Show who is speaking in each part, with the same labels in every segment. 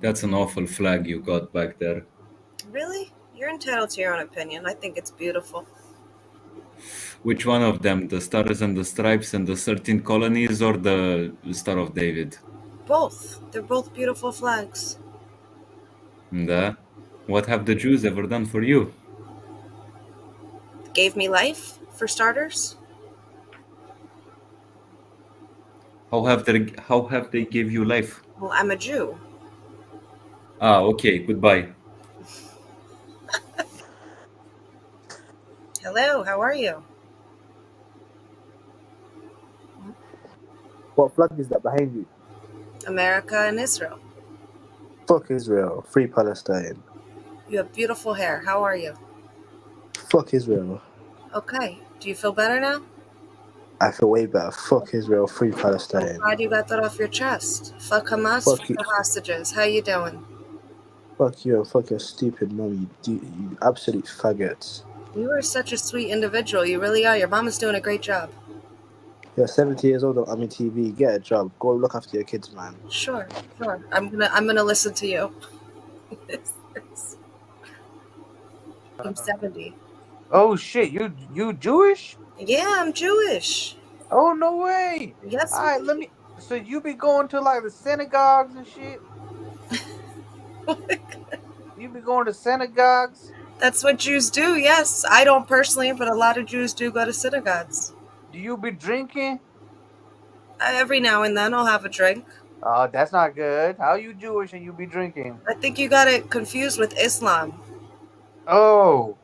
Speaker 1: That's an awful flag you got back there.
Speaker 2: Really? You're entitled to your own opinion. I think it's beautiful.
Speaker 1: Which one of them? The Stars and the Stripes and the 13 Colonies, or the Star of David?
Speaker 2: Both. They're both beautiful flags.
Speaker 1: And what have the Jews ever done for you?
Speaker 2: Gave me life, for starters.
Speaker 1: How have they give you life?
Speaker 2: Well, I'm a Jew.
Speaker 1: Okay, goodbye.
Speaker 2: Hello, how are you?
Speaker 3: What flag is that behind you?
Speaker 2: America and Israel.
Speaker 3: Fuck Israel. Free Palestine.
Speaker 2: You have beautiful hair. How are you?
Speaker 3: Fuck Israel.
Speaker 2: Okay. Do you feel better now?
Speaker 3: I feel way better. Fuck Israel. Free
Speaker 2: I'm
Speaker 3: Palestine.
Speaker 2: glad you got that off your chest. Fuck Hamas,
Speaker 3: Fuck
Speaker 2: fuck
Speaker 3: you.
Speaker 2: the hostages. How you doing?
Speaker 3: Fuck you and fuck your stupid mum, you absolute faggots.
Speaker 2: You are such a sweet individual. You really are. Your mom is doing a great job.
Speaker 3: You're 70 years old on OmeTV. Get a job. Go look after your kids, man.
Speaker 2: Sure. I'm gonna listen to you. I'm 70.
Speaker 4: Oh shit, you Jewish?
Speaker 2: Yeah, I'm Jewish.
Speaker 4: Oh no way.
Speaker 2: Yes.
Speaker 4: All right, let me. So you be going to like the synagogues and shit? You be going to synagogues?
Speaker 2: That's what Jews do. Yes, I don't personally, but a lot of Jews do go to synagogues.
Speaker 4: Do you be drinking?
Speaker 2: Every now and then, I'll have a drink.
Speaker 4: Oh, that's not good. How you Jewish and you be drinking?
Speaker 2: I think you got it confused with Islam.
Speaker 4: Oh,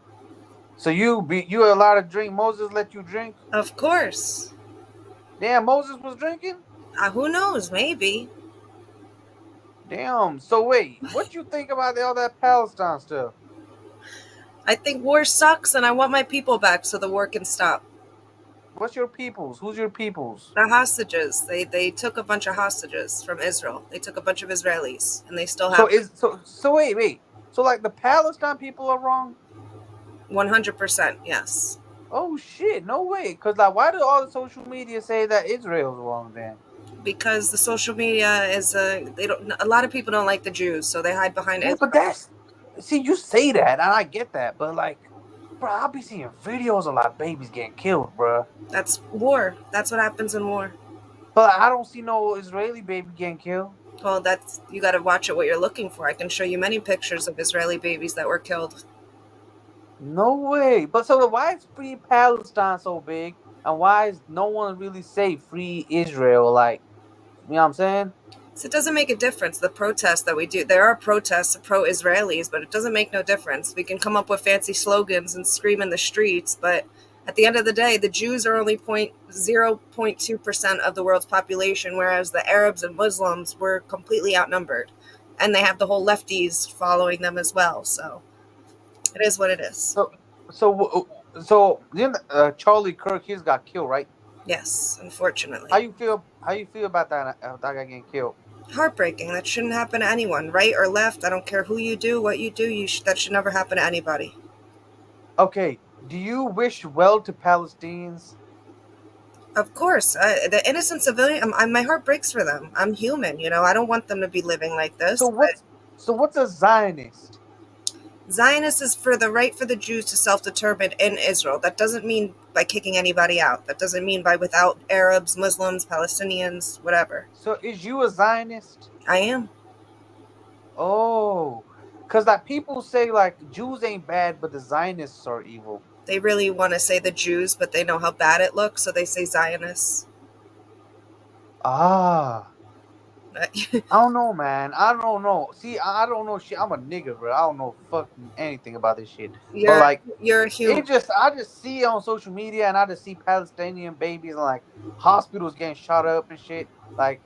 Speaker 4: so you allowed to drink? Moses let you drink?
Speaker 2: Of course.
Speaker 4: Damn, Moses was drinking?
Speaker 2: Who knows? Maybe.
Speaker 4: Damn. So wait, what you think about all that Palestine stuff?
Speaker 2: I think war sucks, and I want my people back so the war can stop.
Speaker 4: What's your peoples? Who's your peoples?
Speaker 2: The hostages. They took a bunch of hostages from Israel. They took a bunch of Israelis, and they still have.
Speaker 4: So wait. So like the Palestine people are wrong?
Speaker 2: 100%. Yes.
Speaker 4: Oh shit! No way. Cause like, why do all the social media say that Israel's wrong then?
Speaker 2: Because the social media is a lot of people don't like the Jews, so they hide behind
Speaker 4: Yeah,
Speaker 2: Israel.
Speaker 4: but see, you say that, and I get that, but like, bro, I'll be seeing videos of like babies getting killed, bro.
Speaker 2: That's war. That's what happens in war.
Speaker 4: But I don't see no Israeli baby getting killed.
Speaker 2: Well, you got to watch it what you're looking for. I can show you many pictures of Israeli babies that were killed.
Speaker 4: No way. But so why is Free Palestine so big, and why is no one really say Free Israel? Like, you know what I'm saying?
Speaker 2: So it doesn't make a difference, the protests that we do. There are protests pro-Israelis, but it doesn't make no difference. We can come up with fancy slogans and scream in the streets, but at the end of the day, the Jews are only 0.2% of the world's population, whereas the Arabs and Muslims were completely outnumbered. And they have the whole lefties following them as well, so it is what it is.
Speaker 4: So Charlie Kirk, he's got killed, right?
Speaker 2: Yes, unfortunately.
Speaker 4: How you feel? How you feel about that guy getting killed?
Speaker 2: Heartbreaking. That shouldn't happen to anyone, right or left. I don't care who you do, what you do. That should never happen to anybody.
Speaker 4: Okay. Do you wish well to Palestinians?
Speaker 2: Of course, the innocent civilian. My heart breaks for them. I'm human, I don't want them to be living like this.
Speaker 4: So what's a Zionist?
Speaker 2: Zionist is for the right for the Jews to self-determine in Israel. That doesn't mean by kicking anybody out. That doesn't mean by without Arabs, Muslims, Palestinians, whatever.
Speaker 4: So is you a Zionist?
Speaker 2: I am.
Speaker 4: Oh, because like people say like Jews ain't bad, but the Zionists are evil.
Speaker 2: They really want to say the Jews, but they know how bad it looks, so they say Zionists.
Speaker 4: I don't know, man. I don't know. See, I don't know shit. I'm a nigga, bro. I don't know fucking anything about this shit.
Speaker 2: You're a human.
Speaker 4: I just see it on social media, and I just see Palestinian babies and like hospitals getting shot up and shit, like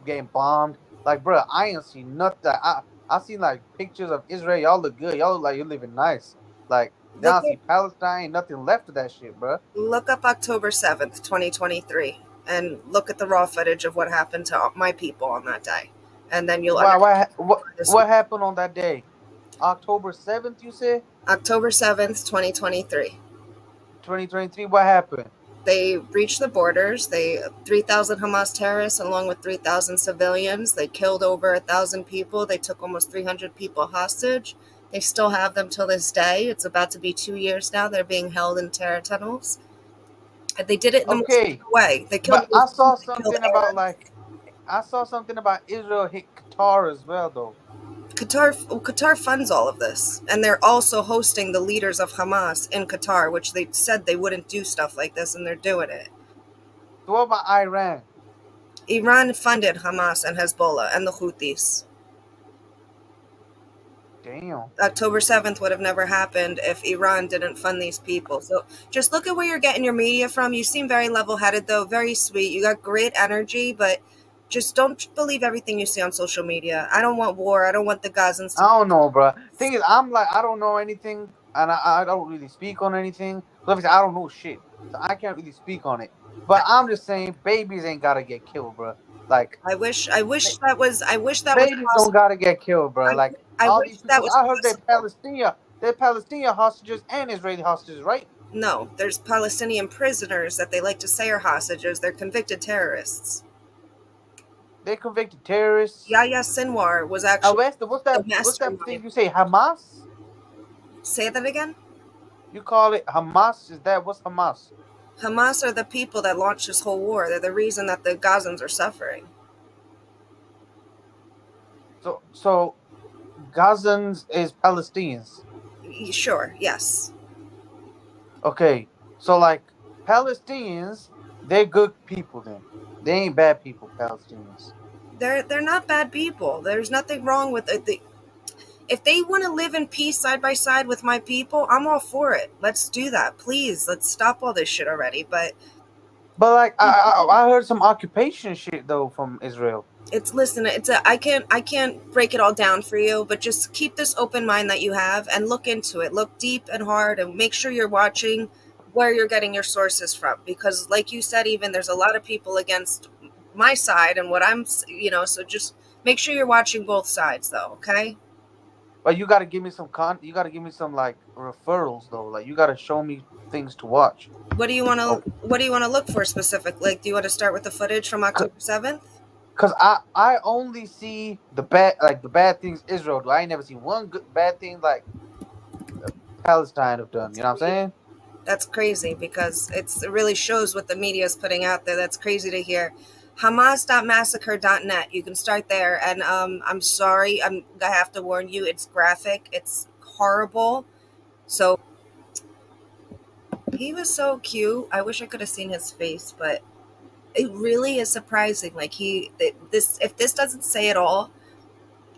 Speaker 4: getting bombed. Like, bro, I ain't seen nothing. I seen like pictures of Israel. Y'all look good. Y'all look like you're living nice. Like now I see Palestine. Ain't nothing left of that shit, bro.
Speaker 2: Look up October 7th, 2023. And look at the raw footage of what happened to my people on that day. And then you'll
Speaker 4: what happened on that day? October 7th, you said?
Speaker 2: October 7th, 2023.
Speaker 4: 2023, what happened?
Speaker 2: They breached the borders. 3,000 Hamas terrorists along with 3,000 civilians. They killed over 1,000 people. They took almost 300 people hostage. They still have them till this day. It's about to be 2 years now. They're being held in terror tunnels. And they did it in the most
Speaker 4: Okay,
Speaker 2: brutal way. They killed
Speaker 4: but I saw
Speaker 2: Muslims, they killed
Speaker 4: something about
Speaker 2: Arabs.
Speaker 4: Israel hit Qatar as well, though.
Speaker 2: Qatar funds all of this, and they're also hosting the leaders of Hamas in Qatar, which they said they wouldn't do stuff like this, and they're doing it.
Speaker 4: So what about Iran?
Speaker 2: Iran funded Hamas and Hezbollah and the Houthis.
Speaker 4: Damn.
Speaker 2: October 7th would have never happened if Iran didn't fund these people. So just look at where you're getting your media from. You seem very level-headed, though, very sweet. You got great energy, but just don't believe everything you see on social media. I don't want war. I don't want the Gazans to...
Speaker 4: I don't know, bro. Thing is, I'm like, I don't know anything, and I don't really speak on anything. So obviously, I don't know shit, so I can't really speak on it. But I'm just saying, babies ain't gotta get killed, bro. Like,
Speaker 2: I wish that was
Speaker 4: babies
Speaker 2: possible.
Speaker 4: don't gotta get killed, bro. Like,
Speaker 2: I
Speaker 4: all
Speaker 2: wish
Speaker 4: these
Speaker 2: that
Speaker 4: people,
Speaker 2: was
Speaker 4: I heard
Speaker 2: possible.
Speaker 4: they're Palestinian hostages and Israeli hostages, right?
Speaker 2: No, there's Palestinian prisoners that they like to say are hostages. They're convicted terrorists.
Speaker 4: They're convicted terrorists.
Speaker 2: Yahya Sinwar was actually
Speaker 4: What's
Speaker 2: the
Speaker 4: that thing
Speaker 2: mastermind.
Speaker 4: you say? Hamas?
Speaker 2: Say that again?
Speaker 4: You call it Hamas? What's Hamas?
Speaker 2: Hamas are the people that launched this whole war. They're the reason that the Gazans are suffering.
Speaker 4: So Gazans is Palestinians.
Speaker 2: Sure, yes.
Speaker 4: Okay, so like Palestinians, they're good people then. They ain't bad people, Palestinians.
Speaker 2: They're not bad people. There's nothing wrong with it. If they want to live in peace side by side with my people, I'm all for it. Let's do that. Please, let's stop all this shit already. But
Speaker 4: like I heard some occupation shit though from Israel.
Speaker 2: I can't break it all down for you, but just keep this open mind that you have and look into it. Look deep and hard and make sure you're watching where you're getting your sources from, because like you said, even there's a lot of people against my side and what I'm, so just make sure you're watching both sides though, okay?
Speaker 4: But you got to give me some you got to give me some like referrals though. Like you got to show me things to watch.
Speaker 2: What do you want to look for specifically? Like, do you want to start with the footage from October 7th?
Speaker 4: Cause I only see the bad things Israel do. I ain't never seen one bad thing like Palestine have done. You know what I'm saying?
Speaker 2: That's crazy because it really shows what the media is putting out there. That's crazy to hear. Hamas.massacre.net. You can start there. And I'm sorry. I have to warn you. It's graphic. It's horrible. So he was so cute. I wish I could have seen his face, but it really is surprising. Like if this doesn't say it all,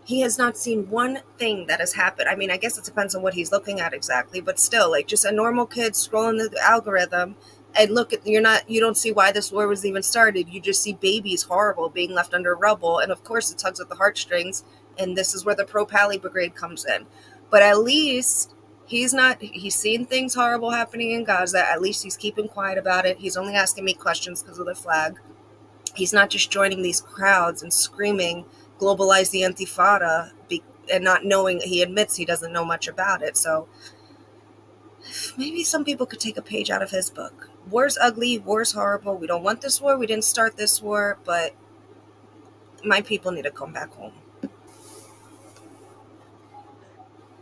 Speaker 2: he has not seen one thing that has happened. I mean, I guess it depends on what he's looking at exactly, but still, like just a normal kid scrolling the algorithm and you don't see why this war was even started. You just see babies horrible being left under rubble. And of course it tugs at the heartstrings. And this is where the pro-Pally Brigade comes in. But at least he's seen things horrible happening in Gaza. At least he's keeping quiet about it. He's only asking me questions because of the flag. He's not just joining these crowds and screaming, globalize the Intifada, and not knowing, he admits he doesn't know much about it. So maybe some people could take a page out of his book. War's ugly, war's horrible. We don't want this war. We didn't start this war, but my people need to come back home.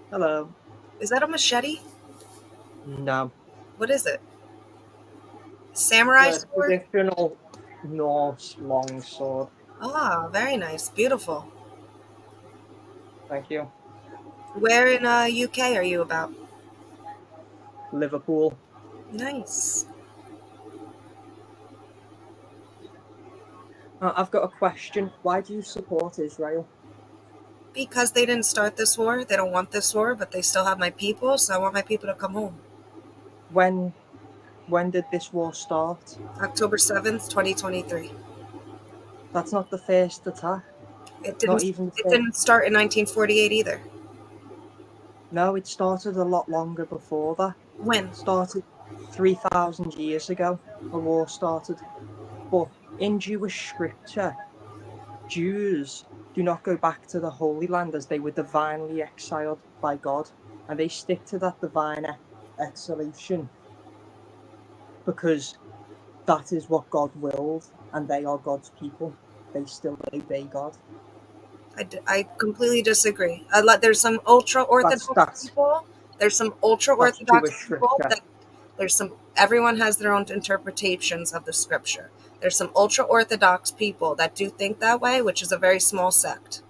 Speaker 5: Hello.
Speaker 2: Is that a machete?
Speaker 5: No.
Speaker 2: What is it? Samurai sword?
Speaker 5: Traditional Norse longsword.
Speaker 2: Ah, very nice. Beautiful.
Speaker 5: Thank you.
Speaker 2: Where in UK are you about?
Speaker 5: Liverpool.
Speaker 2: Nice.
Speaker 5: I've got a question. Why do you support Israel?
Speaker 2: Because they didn't start this war. They don't want this war, but they still have my people, so I want my people to come home.
Speaker 5: When did this war start?
Speaker 2: October 7th, 2023.
Speaker 5: That's not the first attack.
Speaker 2: It didn't start in 1948 either.
Speaker 5: No, it started a lot longer before that.
Speaker 2: When?
Speaker 5: It started 3,000 years ago. The war started. But in Jewish scripture, Jews do not go back to the Holy Land as they were divinely exiled by God, and they stick to that divine exhalation because that is what God willed, and they are God's people. They still obey God.
Speaker 2: I completely disagree. There's some ultra-Orthodox
Speaker 5: That's
Speaker 2: people. There's some ultra-Orthodox
Speaker 5: Jewish
Speaker 2: people
Speaker 5: scripture.
Speaker 2: everyone has their own interpretations of the scripture. There's some ultra-Orthodox people that do think that way, which is a very small sect.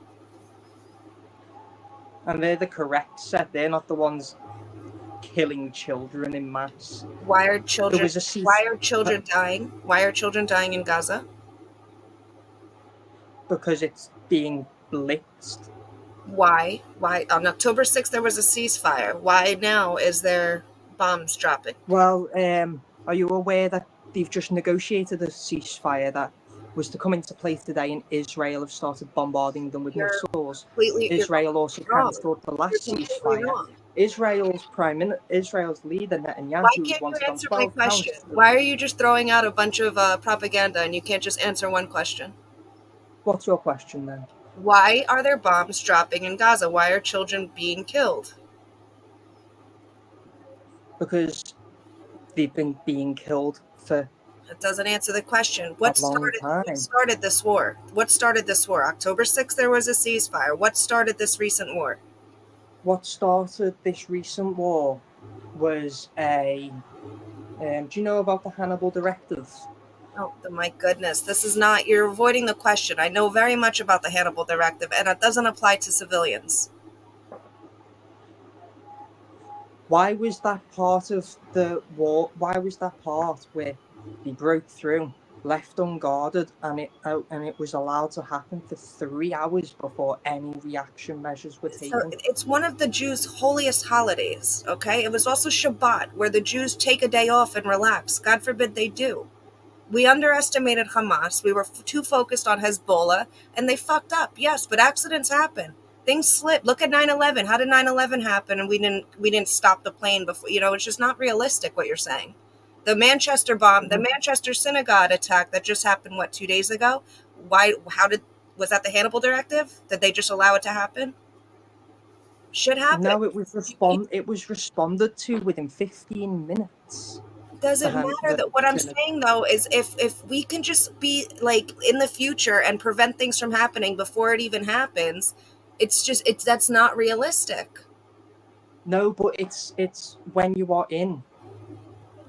Speaker 5: And they're the correct set. They're not the ones killing children in mass.
Speaker 2: Why are children dying? Why are children dying in Gaza?
Speaker 5: Because it's being blitzed.
Speaker 2: Why? On October 6th there was a ceasefire. Why now is there bombs dropping?
Speaker 5: Well, are you aware that they've just negotiated a ceasefire that was to come into place today, and Israel have started bombarding them with missiles? Israel also cancelled the last ceasefire. Israel's leader Netanyahu.
Speaker 2: Why can't you answer my question? Why are you just throwing out a bunch of propaganda and you can't just answer one question?
Speaker 5: What's your question then?
Speaker 2: Why are there bombs dropping in Gaza? Why are children being killed?
Speaker 5: Because they've been being killed for.
Speaker 2: That doesn't answer the question. What started this war? What started this war? October 6th there was a ceasefire. What started this recent war?
Speaker 5: What started this recent war was do you know about the Hannibal Directive?
Speaker 2: Oh, my goodness. This is not, you're avoiding the question. I know very much about the Hannibal Directive, and it doesn't apply to civilians.
Speaker 5: Why was that part of the war? Why was that part where they broke through, left unguarded, and it was allowed to happen for 3 hours before any reaction measures were taken?
Speaker 2: So it's one of the Jews' holiest holidays, okay? It was also Shabbat, where the Jews take a day off and relax. God forbid they do. We underestimated Hamas. We were too focused on Hezbollah, and they fucked up. Yes, but accidents happen. Things slip. Look at 9/11. How did 9/11 happen? And we didn't stop the plane before. It's just not realistic what you're saying. The Manchester bomb, the Manchester synagogue attack that just happened 2 days ago. Was that the Hannibal Directive? Did they just allow it to happen? Shit happened.
Speaker 5: No, it was responded to within 15 minutes.
Speaker 2: Doesn't matter. What I'm saying though is if we can just be like in the future and prevent things from happening before it even happens, that's not realistic.
Speaker 5: No, but it's when you are in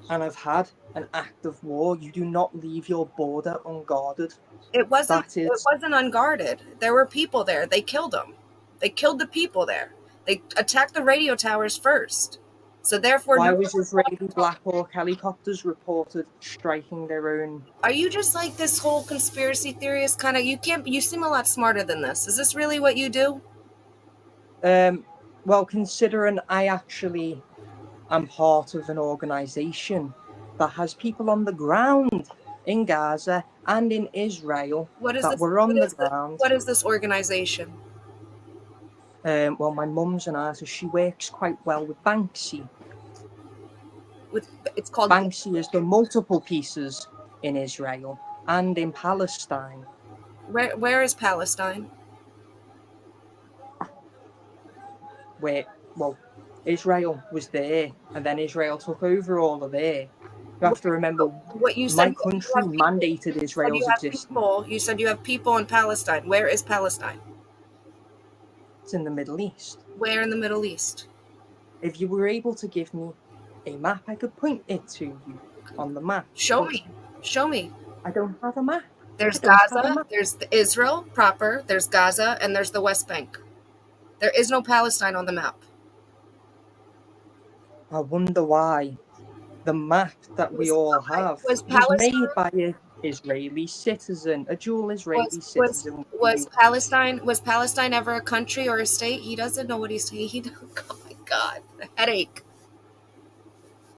Speaker 5: and have had an active war, you do not leave your border unguarded.
Speaker 2: It wasn't unguarded. There were people there. They killed them. They killed the people there. They attacked the radio towers first. So therefore,
Speaker 5: why was Israeli Black Hawk helicopters reported striking their own?
Speaker 2: Are you just like this whole conspiracy theorist kind of? You seem a lot smarter than this. Is this really what you do?
Speaker 5: Well, considering I actually am part of an organization that has people on the ground in Gaza and in Israel ground.
Speaker 2: What is this organization?
Speaker 5: Well, my mum's an artist. She works quite well with Banksy.
Speaker 2: It's called
Speaker 5: Banksy is the multiple pieces in Israel and in Palestine.
Speaker 2: Where is Palestine?
Speaker 5: Well, Israel was there, and then Israel took over all of there. You have to remember,
Speaker 2: what you said.
Speaker 5: My country mandated Israel's existence.
Speaker 2: You said you have people in Palestine. Where is Palestine?
Speaker 5: It's in the Middle East.
Speaker 2: Where in the Middle East?
Speaker 5: If you were able to give me a map, I could point it to you on the map.
Speaker 2: Show me.
Speaker 5: I don't have a map.
Speaker 2: There's Gaza, there's Israel proper, there's Gaza, and there's the West Bank. There is no Palestine on the map.
Speaker 5: I wonder why. The map that we all have was made by an Israeli citizen, a dual Israeli citizen.
Speaker 2: Was Palestine ever a country or a state? He doesn't know what he's saying. Oh my God, the headache.